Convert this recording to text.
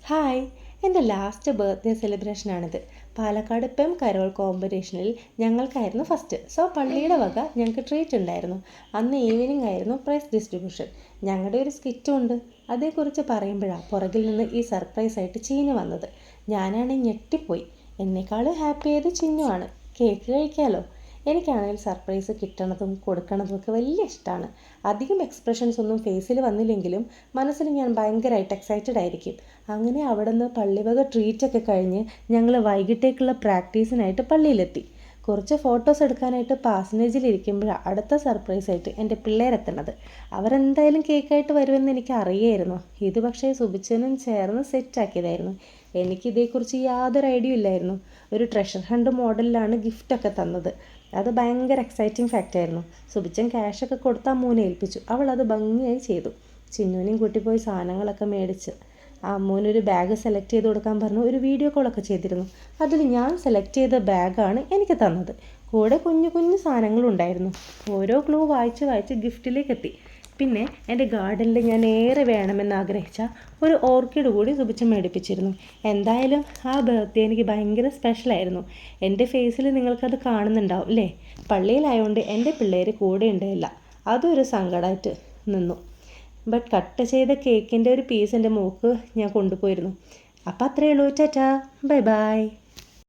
Hi, എൻ്റെ last birthday സെലിബ്രേഷനാണിത്. പാലക്കാട് പെം കരോൾ കോമ്പറ്റീഷനിൽ ഞങ്ങൾക്കായിരുന്നു ഫസ്റ്റ്. സോ പള്ളിയുടെ വക ഞങ്ങൾക്ക് ട്രീറ്റ് ഉണ്ടായിരുന്നു. അന്ന് ഈവനിങ് ആയിരുന്നു പ്രൈസ് ഡിസ്ട്രിബ്യൂഷൻ. ഞങ്ങളുടെ ഒരു സ്കിറ്റും ഉണ്ട്. അതേക്കുറിച്ച് പറയുമ്പോഴാണ് പുറകിൽ നിന്ന് ഈ സർപ്രൈസായിട്ട് ചീഞ്ഞു വന്നത്. ഞാനാണെങ്കിൽ ഞെട്ടിപ്പോയി. എന്നെക്കാൾ ഹാപ്പി ആയത് ചിന്നുവാണ്. കേക്ക് കഴിക്കാമല്ലോ. എനിക്കാണെങ്കിൽ സർപ്രൈസ് കിട്ടണതും കൊടുക്കണതും ഒക്കെ വലിയ ഇഷ്ടമാണ്. അധികം എക്സ്പ്രഷൻസ് ഒന്നും ഫേസിൽ വന്നില്ലെങ്കിലും മനസ്സിൽ ഞാൻ ഭയങ്കരമായിട്ട് എക്സൈറ്റഡ് ആയിരിക്കും. അങ്ങനെ അവിടെ നിന്ന് പള്ളിവക ട്രീറ്റൊക്കെ കഴിഞ്ഞ് ഞങ്ങൾ വൈകിട്ടേക്കുള്ള പ്രാക്ടീസിനായിട്ട് പള്ളിയിലെത്തി. കുറച്ച് ഫോട്ടോസ് എടുക്കാനായിട്ട് പാസനേജിലിരിക്കുമ്പോഴാണ് അടുത്ത സർപ്രൈസായിട്ട് എൻ്റെ പിള്ളേരെത്തുന്നത്. അവരെന്തായാലും കേക്കായിട്ട് വരുമെന്ന് എനിക്ക് അറിയായിരുന്നു. ഇത് പക്ഷേ സുബിച്ചനും ചേർന്ന് സെറ്റാക്കിയതായിരുന്നു. എനിക്കിതേക്കുറിച്ച് യാതൊരു ഐഡിയ ഇല്ലായിരുന്നു. ഒരു ട്രഷർ ഹണ്ട് മോഡലിലാണ് ഗിഫ്റ്റൊക്കെ തന്നത്. അത് ഭയങ്കര എക്സൈറ്റിംഗ് ഫാക്റ്റായിരുന്നു. സുബിച്ചൻ ക്യാഷൊക്കെ കൊടുത്ത് അമ്മൂനെ ഏൽപ്പിച്ചു. അവൾ അത് ഭംഗിയായി ചെയ്തു. ചിന്നുവിനെയും കൂട്ടി പോയി സാധനങ്ങളൊക്കെ മേടിച്ച് അമ്മൂനൊരു ബാഗ് സെലക്ട് ചെയ്ത് കൊടുക്കാൻ പറഞ്ഞു. ഒരു വീഡിയോ കോളൊക്കെ ചെയ്തിരുന്നു. അതിൽ ഞാൻ സെലക്ട് ചെയ്ത ബാഗാണ് എനിക്ക് തന്നത്. കൂടെ കുഞ്ഞു കുഞ്ഞു സാധനങ്ങളുണ്ടായിരുന്നു. ഓരോ ക്ലൂ വായിച്ച് വായിച്ച് ഗിഫ്റ്റിലേക്ക് എത്തി. പിന്നെ എൻ്റെ ഗാർഡനിൽ ഞാൻ ഏറെ വേണമെന്ന് ആഗ്രഹിച്ച ഒരു ഓർക്കിഡ് കൂടി സുബിച്ച് മേടിപ്പിച്ചിരുന്നു. എന്തായാലും ആ ബർത്ത്ഡേ എനിക്ക് ഭയങ്കര സ്പെഷ്യലായിരുന്നു. എൻ്റെ ഫേസിൽ നിങ്ങൾക്കത് കാണുന്നുണ്ടാവും അല്ലേ? പള്ളിയിലായതുകൊണ്ട് എൻ്റെ പിള്ളേർ കൂടെ ഉണ്ടായില്ല. അതൊരു സങ്കടമായിട്ട് നിന്നു. ബട്ട് കട്ട് ചെയ്ത കേക്കിൻ്റെ ഒരു പീസ് എൻ്റെ മൂക്ക് ഞാൻ കൊണ്ടുപോയിരുന്നു. അപ്പോൾ അത്രയേ ഉള്ളൂ. Tata, bye bye.